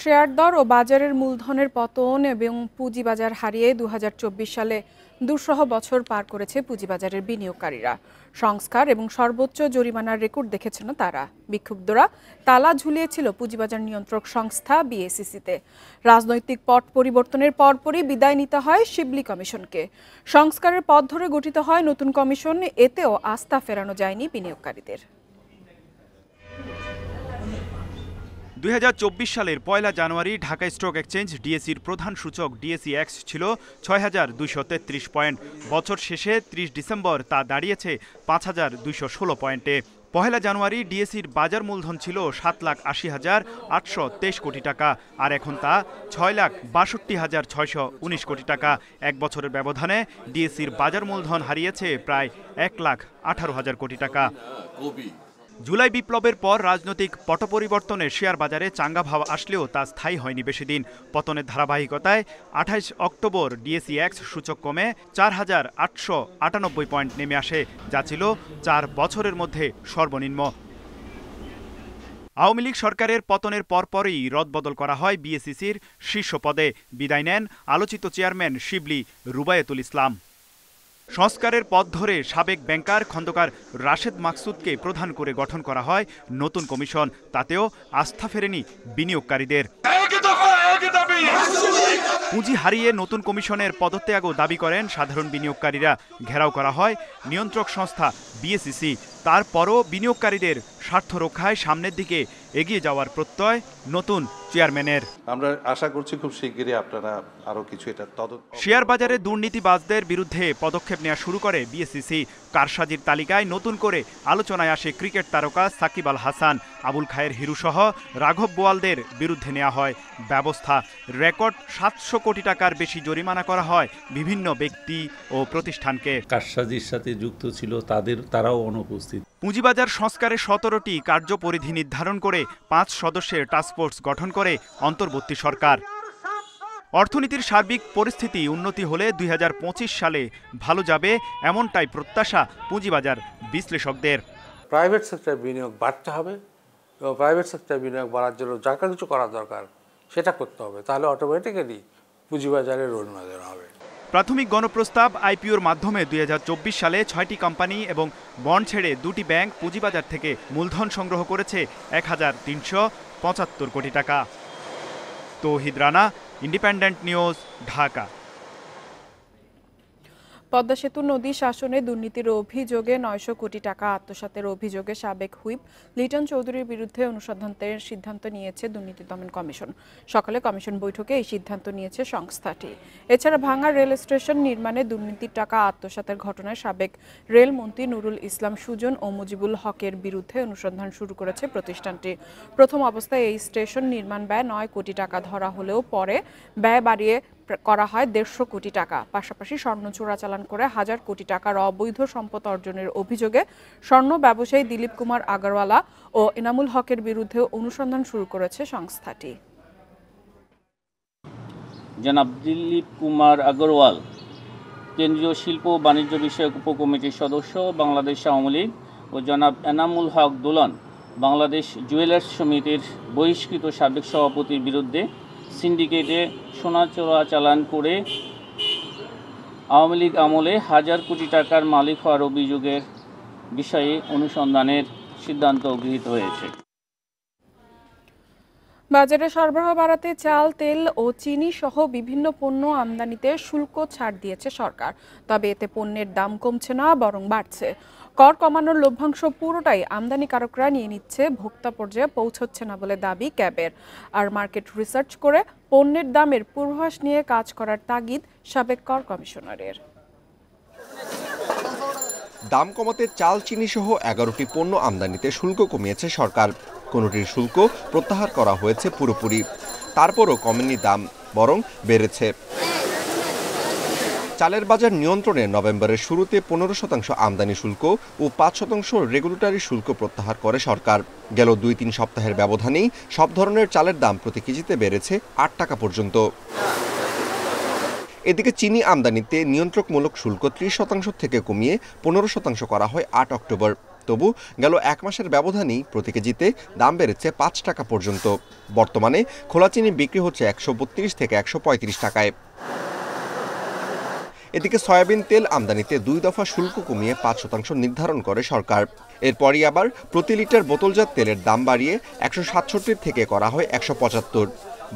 Share দর ও বাজারের মূলধনের পতন এবং পুঁজিবাজার হারিয়ে ২০২৪ সালে দুঃসহ বছর পার করেছে পুঁজিবাজারের বিনিয়োগকারীরা। সংস্কার এবং সর্বোচ্চ জরিমানার রেকর্ড দেখেছেন তারা। বিক্ষুব্ধরা তালা ঝুলিয়েছিল পুঁজিবাজার নিয়ন্ত্রক সংস্থা বিএসইসিতে। রাজনৈতিক পট পরিবর্তনের পরপরই বিদায় নিতে হয় শিবলি কমিশনকে। সংস্কারের পথ ধরে গঠিত হয় নতুন কমিশন, এতেও আস্থা ফেরানো যায়নি বিনিয়োগকারীদের। ২০২৪ সালের ১ জানুয়ারি ঢাকা স্টক এক্সচেঞ্জ ডিএসইর প্রধান সূচক ডিএসইএক্স ছিল ৬,২৩৩ পয়েন্ট। বছর শেষে ৩০ ডিসেম্বর তা দাঁড়িয়েছে ৫,২১৬ পয়েন্টে। ১ জানুয়ারি ডিএসইর বাজার মূলধন ছিল ৭,৮০,৮২৩ কোটি টাকা, আর এখন তা ৬,৬২,৬১৯ কোটি টাকা। এক বছরের ব্যবধানে ডিএসইর বাজার মূলধন হারিয়েছে প্রায় ১,১৮,০০০ কোটি টাকা। জুলাই বিপ্লবের পর রাজনৈতিক পটপরিবর্তনে শেয়ার বাজারে চাঙ্গা ভাব আসলেও তা স্থায়ী হয়নি বেশিদিন। পতনের ধারাবাহিকতায় ২৮ অক্টোবর ডিএসইএক্স সূচক কমে ৪,৮৯৮ পয়েন্ট নেমে আসে, যা ছিল ৪ বছরের মধ্যে সর্বনিম্ন। আওয়ামী লীগ সরকারের পতনের পরপরই রদবদল করা হয় বিএসইসির শীর্ষ পদে। বিদায় নেন আলোচিত চেয়ারম্যান শিবলি রুবায়েতুল ইসলাম। সংস্কারের পথ ধরে সাবেক ব্যাংকার খন্দকার রাশেদ মাকসুদকে প্রধান করে গঠন করা হয় নতুন কমিশন। তাতেও আস্থা ফেরেনি বিনিয়োগকারীদের। পুঁজি হারিয়ে নতুন কমিশনের পদত্যাগও দাবি করেন সাধারণ বিনিয়োগকারীরা। ঘেরাও করা হয় নিয়ন্ত্রক সংস্থা বিএসইসি। তারপরও বিনিয়োগকারীদের স্বার্থ রক্ষায় সামনের দিকে এগিয়ে যাওয়ার প্রত্যয় নতুন চেয়ারম্যানের। আমরা আশা করছি খুব শিগগিরই আপনারা আরো কিছু এটা তদন্ত। শেয়ার বাজারে দুর্নীতিবাজদের বিরুদ্ধে পদক্ষেপ নেওয়া শুরু করে বিএসইসি। কারসাজির তালিকায় নতুন করে আলোচনায় আসে ক্রিকেট তারকা সাকিব আল হাসান, আবুল খায়ের হিরু সহ রাঘব বোয়ালদের বিরুদ্ধে নেওয়া হয় ব্যবস্থা। রেকর্ড ৭০০ কোটি টাকার বেশি জরিমানা করা হয় বিভিন্ন ব্যক্তি ও প্রতিষ্ঠানকে। কারসাজির সাথে যুক্ত ছিল তারাও অনুপস্থিত। পুঁজিবাজার সংস্কারে ১৭টি কার্যপরিধি নির্ধারণ করে ৫ সদস্যের টাস্কফোর্স গঠন করে অন্তর্বর্তী সরকার। অর্থনীতির সার্বিক পরিস্থিতি উন্নতি হলে ২০২৫ সালে ভালো যাবে, এমনটাই প্রত্যাশা পুঁজিবাজার বিশ্লেষকদের। প্রাইভেট সেক্টরে বিনিয়োগ বাড়তে হবে এবং প্রাইভেট সেক্টরে বিনিয়োগ বাড়ার জন্য যা কিছু করা দরকার সেটা করতে হবে, তাহলে অটোমেটিক্যালি পুঁজিবাজারের উন্নয়ন হবে। প্রাথমিক গণপ্রস্তাব আইপিওর মাধ্যমে ২০২৪ সালে ৬টি কোম্পানি এবং বন্ড ছেড়ে ২টি ব্যাংক পুঁজিবাজার থেকে মূলধন সংগ্রহ করেছে ১,৩৭৫ কোটি টাকা। তৌহিদ রানা, ইন্ডিপেন্ডেন্ট নিউজ, ঢাকা। পদ্মা সেতু নদী শাসনে দুর্নীতির অভিযোগে ৯০০ কোটি টাকা আত্মসাতের অভিযোগে সাবেক হুইপ লিটন চৌধুরীর বিরুদ্ধে অনুসন্ধানের সিদ্ধান্ত নিয়েছে দুর্নীতি দমন কমিশন। সকালে কমিশন বৈঠকে এই সিদ্ধান্ত নিয়েছে সংস্থাটি। এছাড়া ভাঙা রেল স্টেশন নির্মাণে দুর্নীতির টাকা আত্মসাতের ঘটনায় সাবেক রেলমন্ত্রী নুরুল ইসলাম সুজন ও মুজিবুল হকের বিরুদ্ধে অনুসন্ধান শুরু করেছে প্রতিষ্ঠানটি। প্রথম অবস্থায় এই স্টেশন নির্মাণ ব্যয় ৯ কোটি টাকা ধরা হলেও পরে ব্যয় বাড়িয়ে করা হয় ১৫০ কোটি টাকা। পাশাপাশি স্বর্ণ চোরাচালান করে হাজার কোটি টাকার অবৈধ সম্পদ অর্জনের অভিযোগে স্বর্ণ ব্যবসায়ী দিলীপ কুমার আগরওয়ালা ও এনামুল হকের বিরুদ্ধে অনুসন্ধান শুরু করেছে সংস্থাটি। জনাব দিলীপ কুমার আগরওয়াল কেন্দ্রীয় শিল্প ও বাণিজ্য বিষয়ক উপকমিটির সদস্য বাংলাদেশ আওয়ামী লীগ ও জনাব এনামুল হক দোলন বাংলাদেশ জুয়েলার্স সমিতির বহিষ্কৃত সাবেক সভাপতির বিরুদ্ধে সিন্ডিকেটে সোনা চোরাচালান করে আওয়ামী লীগ আমলে হাজার কোটি টাকার মালিক হওয়ার অভিযোগের বিষয়ে অনুসন্ধানের সিদ্ধান্ত গৃহীত হয়েছে। বাজারে সরবরাহ বাড়াতে চাল, তেল ও চিনি সহ বিভিন্ন পণ্য আমদানিতে শুল্ক ছাড় দিয়েছে সরকার। তবে এতে পণ্যের দাম কমছে না, বরং বাড়ছে। কর কমানোর লভ্যাংশ পুরোটাই আমদানিকারকরা নিয়ে নিচ্ছে, ভোক্তা পর্যায়ে পৌঁছচ্ছে না বলে দাবি ক্যাবের। আর মার্কেট রিসার্চ করে পণ্যের দামের পূর্বাভাস নিয়ে কাজ করার তাগিদ সাবেক কর কমিশনারের। দাম কমাতে চাল, চিনি সহ ১১টি পণ্য আমদানিতে শুল্ক কমিয়েছে সরকার। কোনোটির শুল্ক প্রত্যাহার করা হয়েছে পুরোপুরি, তারপরও কমেনি দাম, বরং বেড়েছে। চালের বাজার নিয়ন্ত্রণে নভেম্বরের শুরুতে ১৫% আমদানি শুল্ক ও ৫% রেগুলেটরি শুল্ক প্রত্যাহার করে সরকার। গেল ২-৩ সপ্তাহের ব্যবধানেই সব ধরনের চালের দাম প্রতি কেজিতে বেড়েছে ৮ টাকা পর্যন্ত। এদিকে চিনি আমদানিতে নিয়ন্ত্রকমূলক শুল্ক ৩০% থেকে কমিয়ে ১৫% করা হয় ৮ অক্টোবর। তবু গেল 1 মাসের ব্যবধানেই প্রতি কেজিতে দাম বেড়েছে 5 টাকা পর্যন্ত। বর্তমানে খোলা চিনি বিক্রি হচ্ছে 132 থেকে 135 টাকায়। এদিকে সয়াবিন তেল আমদানিতে 2 দফা শুল্ক কমিয়ে 5% নির্ধারণ করে সরকার। এরপরই আবার প্রতি লিটার বোতলজাত তেলের দাম বাড়িয়ে 167 থেকে করা হয় 175।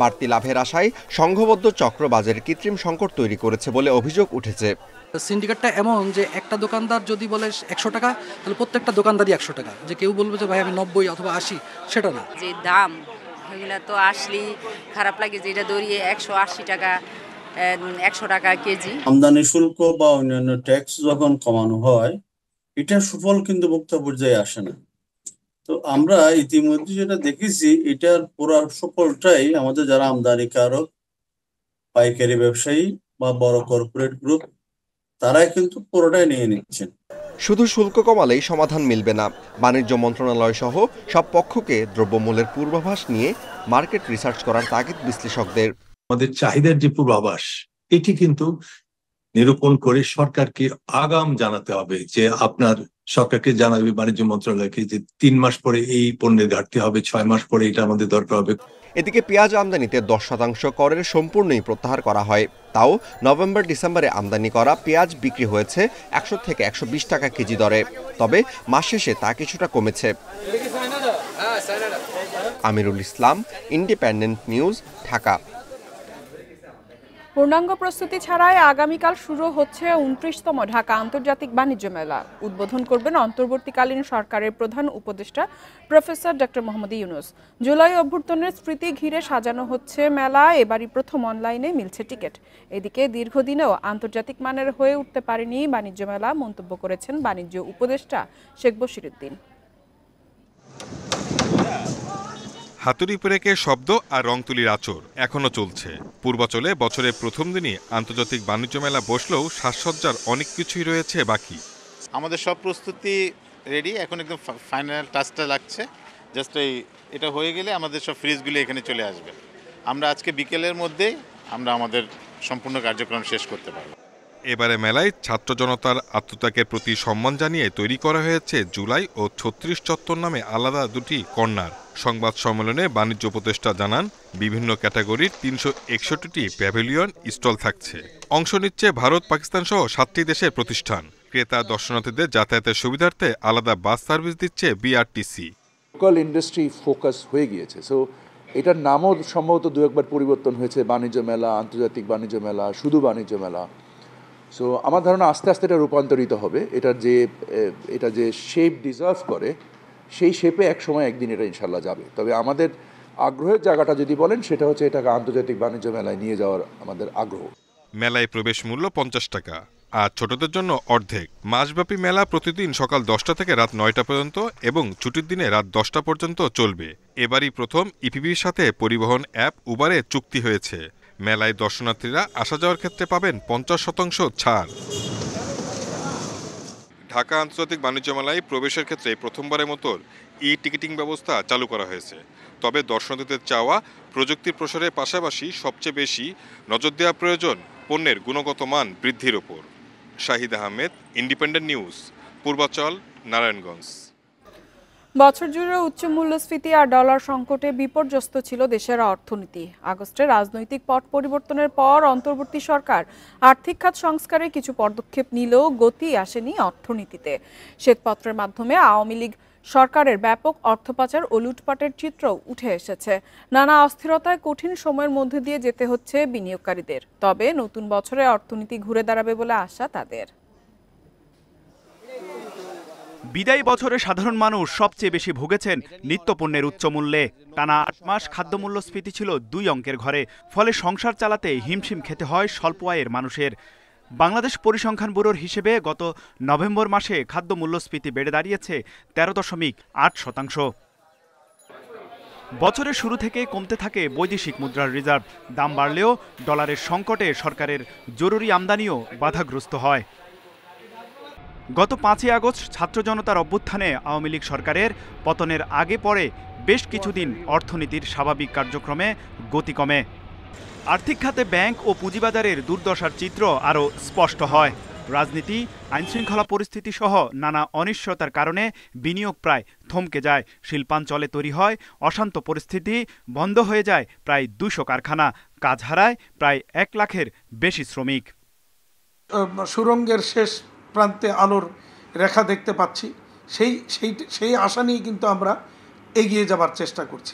বাড়তি লাভের আশায় সংঘবদ্ধ চক্র বাজারে কৃত্রিম সংকট তৈরি করেছে বলে অভিযোগ উঠেছে। সিন্ডিকেটটা এমন যে একটা দোকানদার যদি বলে 100 টাকা, তাহলে প্রত্যেকটা দোকানদারই 100 টাকা। যে কেউ বলবে যে ভাই আমি 90 অথবা 80, সেটা না। যে দাম এগুলা তো আসলেই খারাপ লাগে, যে এটা দৌড়িয়ে 180 টাকা 100 টাকা কেজি। আমদানি শুল্ক বা অন্যান্য ট্যাক্স যখন কমানো হয়, এটা সুফল কিন্তু ভোক্তা পর্যায়ে আসে না। তো আমরা ইতিমধ্যে যেটা দেখেছি, এটার পুরো সুফলটাই আমাদের যারা আমদানিকারক, পাইকারি ব্যবসায়ী বা বড় কর্পোরেট গ্রুপ, তারাই কিন্তু পুরোটাই নিয়ে নিচ্ছেন। শুধু শুল্ক কমালেই সমাধান মিলবে না। বাণিজ্য মন্ত্রণালয় সহ সব পক্ষকে দ্রব্যমূল্যের পূর্বাভাস নিয়ে মার্কেট রিসার্চ করার তাগিদ বিশ্লেষকদের। আমাদের চাহিদার যে পূর্বাভাস, এটি কিন্তু নিরূপণ করে সরকারকে আগাম জানাতে হবে, যে আপনার সরকারকে জানাবে বাণিজ্য মন্ত্রণালয়কে যে 3 মাস পরে এই পণ্যের ঘাটতি হবে, 6 মাস পরে এটা আমাদের দরকার হবে। এদিকে পেঁয়াজ আমদানিতে 10% করের সম্পূর্ণই প্রত্যাহার করা হয়। তাও নভেম্বর ডিসেম্বরে আমদানি করা পেঁয়াজ বিক্রি হয়েছে 100 থেকে 120 টাকা কেজি দরে। তবে মাস শেষে তা কিছুটা কমেছে। Amirul Islam, independent news, Dhaka. পূর্ণাঙ্গ প্রস্তুতি ছাড়াই আগামীকাল শুরু হচ্ছে 29তম ঢাকা আন্তর্জাতিক বাণিজ্য মেলা। উদ্বোধন করবেন অন্তর্বর্তীকালীন সরকারের প্রধান উপদেষ্টা প্রফেসর ডক্টর মোহাম্মদ ইউনূস। জুলাই অভ্যুত্থানের স্মৃতি ঘিরে সাজানো হচ্ছে মেলা। এবারই প্রথম অনলাইনে মিলছে টিকিট। এদিকে দীর্ঘদিনেও আন্তর্জাতিক মানের হয়ে উঠতে পারেনি বাণিজ্য মেলা, মন্তব্য করেছেন বাণিজ্য উপদেষ্টা শেখ বশিরউদ্দিন। হাতুড়ি পেরেকের শব্দ আর রংতুলির আঁচড় এখনো চলছে। পূর্বাচলে বছরের প্রথম দিনই আন্তর্জাতিক বাণিজ্য মেলা বসলেও সাজসজ্জার অনেক কিছুই রয়েছে বাকি। আমাদের সব প্রস্তুতি রেডি, এখন একদম ফাইনাল টাচটা লাগছে। জাস্ট এটা হয়ে গেলে আমাদের সব ফ্রিজগুলি এখানে চলে আসবে। আমরা আজকে বিকেলের মধ্যেই আমরা আমাদের সম্পূর্ণ কার্যক্রম শেষ করতে পারব। এবারে মেলায় ছাত্র জনতার আত্মত্যাগের প্রতি সম্মান জানিয়ে তৈরি করা হয়েছে জুলাই ও 36 চত্বর নামে আলাদা দুটি কর্নার। সংবাদ সম্মেলনে বাণিজ্য উপদেষ্টা জানান, বিভিন্ন ক্যাটাগরির 361টি প্যাভিলিয়ন স্টল থাকছে। অংশ নিচ্ছে ভারত, পাকিস্তান সহ 7টি দেশের প্রতিষ্ঠান। ক্রেতা দর্শনার্থীদের যাতায়াতের সুবিধার্থে আলাদা বাস সার্ভিস দিচ্ছে বিআরটিসি। লোকাল ইন্ডাস্ট্রি ফোকাস হয়ে গিয়েছে। সো এটার নামও সম্ভবত 2-1 বার পরিবর্তন হয়েছে, বাণিজ্য মেলা, আন্তর্জাতিক বাণিজ্য মেলা, শুধু বাণিজ্য মেলা। সো আমার ধারণা আস্তে আস্তে এটা রূপান্তরিত হবে। এটা যে শেপ ডিজার্ভ করে, সেই শেপে একদিন এটা ইনশাল্লাহ যাবে। তবে আমাদের আগ্রহের জায়গাটা যদি বলেন, সেটা হচ্ছে এটাকে আন্তর্জাতিক বাণিজ্য মেলায় নিয়ে যাওয়ার আমাদের আগ্রহ। মেলায় প্রবেশ মূল্য 50 টাকা, আর ছোটদের জন্য অর্ধেক। মাসব্যাপী মেলা প্রতিদিন সকাল 10টা থেকে রাত 9টা পর্যন্ত এবং ছুটির দিনে রাত 10টা পর্যন্ত চলবে। এবারই প্রথম ইপিবির সাথে পরিবহন অ্যাপ উবারে চুক্তি হয়েছে। মেলায় দর্শনার্থীরা আসা যাওয়ার ক্ষেত্রে পাবেন 50% ছাড়। ঢাকা আন্তর্জাতিক বাণিজ্য মেলায় প্রবেশের ক্ষেত্রে প্রথমবারের মতো ই-টিকিটিং ব্যবস্থা চালু করা হয়েছে। তবে দর্শনার্থীদের চাওয়া প্রযুক্তির প্রসারের পাশাপাশি সবচেয়ে বেশি নজর দেওয়া প্রয়োজন পণ্যের গুণগত মান বৃদ্ধির ওপর। Shahid Ahmed, independent news, Purbachal, Narayanganj. বছর জুড়ে উচ্চ মূল্যস্ফীতি আর ডলার সংকটে বিপর্যস্ত ছিল দেশের অর্থনীতি। আগস্টে রাজনৈতিক পট পরিবর্তনের পর অন্তর্বর্তী সরকার আর্থিক খাত সংস্কারে কিছু পদক্ষেপ নিলেও গতি আসেনি অর্থনীতিতে। শ্বেতপত্রের মাধ্যমে আওয়ামী লীগ সরকারের ব্যাপক অর্থপাচার ও লুটপাটের চিত্র উঠে এসেছে। নানা অস্থিরতায় কঠিন সময়ের মধ্যে দিয়ে যেতে হচ্ছে বিনিয়োগকারীদের। তবে নতুন বছরে অর্থনীতি ঘুরে দাঁড়াবে বলে আশা তাদের। বিদায়ী বছরে সাধারণ মানুষ সবচেয়ে বেশি ভুগেছেন নিত্যপণ্যের উচ্চমূল্যে। টানা 8 মাস খাদ্যমূল্যস্ফীতি ছিল 2 অঙ্কের ঘরে। ফলে সংসার চালাতে হিমশিম খেতে হয় স্বল্প আয়ের মানুষের। বাংলাদেশ পরিসংখ্যান ব্যুরোর হিসেবে গত নভেম্বর মাসে খাদ্যমূল্যস্ফীতি বেড়ে দাঁড়িয়েছে 13.8%। বছরের শুরু থেকে কমতে থাকে বৈদেশিক মুদ্রার রিজার্ভ। দাম বাড়লেও ডলারের সংকটে সরকারের জরুরি আমদানিও বাধাগ্রস্ত হয়। গত 5ই আগস্ট ছাত্র জনতার অভ্যুত্থানে আওয়ামী লীগ সরকারের পতনের আগে পরে বেশ কিছুদিন অর্থনীতির স্বাভাবিক কার্যক্রমে গতি কমে। আর্থিক খাতে ব্যাংক ও পুঁজিবাজারের দুর্দশার চিত্র আরও স্পষ্ট হয়। রাজনীতি, আইনশৃঙ্খলা পরিস্থিতি সহ নানা অনিশ্চয়তার কারণে বিনিয়োগ প্রায় থমকে যায়। শিল্পাঞ্চলে তৈরি হয় অশান্ত পরিস্থিতি, বন্ধ হয়ে যায় প্রায় 200 কারখানা, কাজ হারায় প্রায় 1 লাখের বেশি শ্রমিক। সুরঙ্গের শেষ প্রান্তে আলোর রেখা দেখতে পাচ্ছি, সেই আশা নিয়ে কিন্তু আমরা এগিয়ে যাবার চেষ্টা করছি।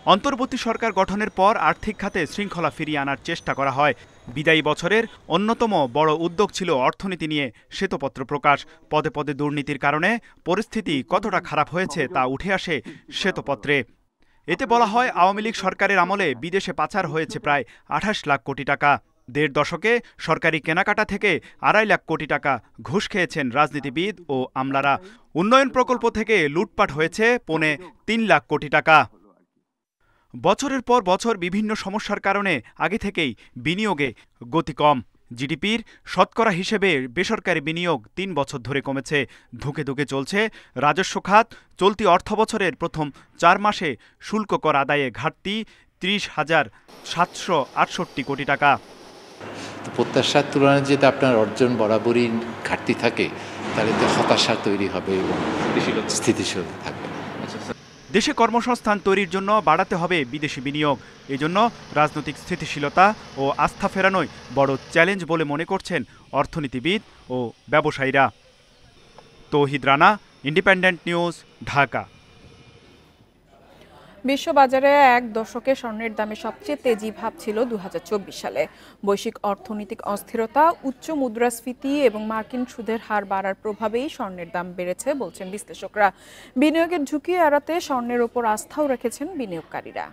অন্তর্বর্তী সরকার গঠনের পর আর্থিক খাতে শৃঙ্খলা ফিরিয়ে আনার চেষ্টা করা হয়। বিদায়ী বছরের অন্যতম বড় উদ্যোগ ছিল অর্থনীতি নিয়ে শ্বেতপত্র প্রকাশ। পদে পদে দুর্নীতির কারণে পরিস্থিতি কতটা খারাপ হয়েছে তা উঠে আসে শ্বেতপত্রে। এতে বলা হয়, আওয়ামী লীগ সরকারের আমলে বিদেশে পাচার হয়েছে প্রায় 28 লাখ কোটি টাকা। 1.5 দশকে সরকারি কেনাকাটা থেকে 2.5 লাখ কোটি টাকা ঘুষ খেয়েছেন রাজনীতিবিদ ও আমলারা। উন্নয়ন প্রকল্প থেকে লুটপাট হয়েছে 3.25 লাখ কোটি টাকা। বছরের পর বছর বিভিন্ন সমস্যার কারণে আগে থেকেই বিনিয়োগে গতি কম। জিডিপির শতকরা হিসেবে বেসরকারি বিনিয়োগ 3 বছর ধরে কমেছে। ধুকে ধুকে চলছে রাজস্ব খাত। চলতি অর্থবছরের প্রথম 4 মাসে শুল্ক কর আদায়ে ঘাটতি 30,768 কোটি টাকা। প্রত্যাশার তুলনায় যদি আপনার অর্জন বরাবরই ঘাটতি থাকে, তাহলে তো হতাশা তৈরি হবে এবং স্থিতিশীল থাকবে। দেশে কর্মসংস্থান তৈরির জন্য বাড়াতে হবে বিদেশি বিনিয়োগ। এজন্য রাজনৈতিক স্থিতিশীলতা ও আস্থা ফেরানোই বড় চ্যালেঞ্জ বলে মনে করছেন অর্থনীতিবিদ ও ব্যবসায়ীরা। তৌহিদ রানা, ইন্ডিপেন্ডেন্ট নিউজ, ঢাকা। বিশ্ববাজারে 1 দশকে স্বর্ণের দামে সবচেয়ে তেজি ভাব ছিল 2024 সালে। বৈশ্বিক অর্থনৈতিক অস্থিরতা, উচ্চ মুদ্রাস্ফীতি এবং মার্কিন সুদের হার বাড়ার প্রভাবেই স্বর্ণের দাম বেড়েছে বলছেন বিশ্লেষকরা। বিনিয়োগের ঝুঁকি এড়াতে স্বর্ণের ওপর আস্থাও রেখেছেন বিনিয়োগকারীরা।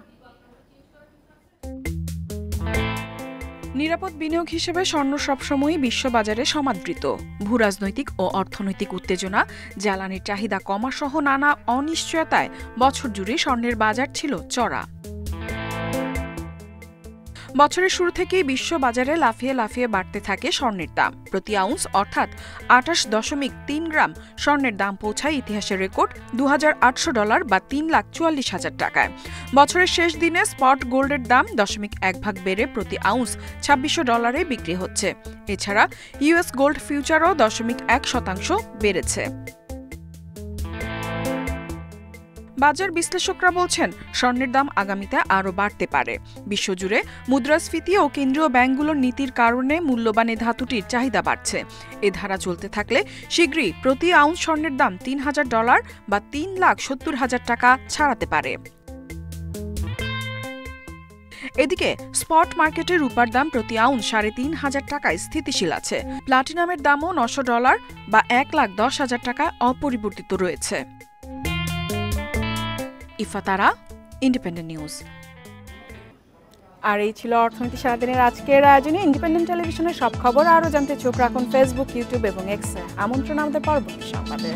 নিরাপদ বিনিয়োগ হিসেবে স্বর্ণ সবসময়ই বিশ্ববাজারে সমাদৃত। ভূরাজনৈতিক ও অর্থনৈতিক উত্তেজনা, জ্বালানির চাহিদা কমা সহ নানা অনিশ্চয়তায় বছর জুড়ে স্বর্ণের বাজার ছিল চড়া। বছরের শুরু থেকেই বিশ্ব বাজারে লাফিয়ে লাফিয়ে বাড়তে থাকে স্বর্ণের দাম। প্রতি আউন্স অর্থাৎ 28.3 গ্রাম স্বর্ণের দাম পৌঁছায় ইতিহাসের রেকর্ড $2,800 বা 3,44,000 টাকায়। বছরের শেষ দিনে স্পট গোল্ডের দাম 0.1 ভাগ বেড়ে প্রতি আউন্স $2,600 বিক্রি হচ্ছে। এছাড়া ইউএস গোল্ড ফিউচারও 0.1% বেড়েছে। বাজার বিশ্লেষকরা বলছেন, স্বর্ণের দাম আগামীতে আরও বাড়তে পারে। বিশ্বজুড়ে মুদ্রাস্ফীতি ও কেন্দ্রীয় ব্যাংকগুলোর নীতির কারণে মূল্যবান এ ধাতুটির চাহিদা বাড়ছে। এ ধারা চলতে থাকলে শীঘ্রই প্রতি আউন্স স্বর্ণের দাম $3,000 বা 3,70,000 টাকা ছাড়াতে পারে। এদিকে স্পট মার্কেটে রূপার দাম প্রতি আউন্স 3,500 টাকায় স্থিতিশীল আছে। প্লাটিনামের দামও $900 বা 1,10,000 টাকা অপরিবর্তিত রয়েছে। ইফাতারা, ইন্ডিপেন্ডেন্ট নিউজ। আর এই ছিল অর্থনীতি সারাদিনের আজকের আয়োজনে। ইন্ডিপেন্ডেন্ট টেলিভিশনের সব খবর আরও জানতে চোখ রাখুন ফেসবুক, ইউটিউব এবং এক্সে। আমন্ত্রণ আমাদের পরবর্তী সংবাদে।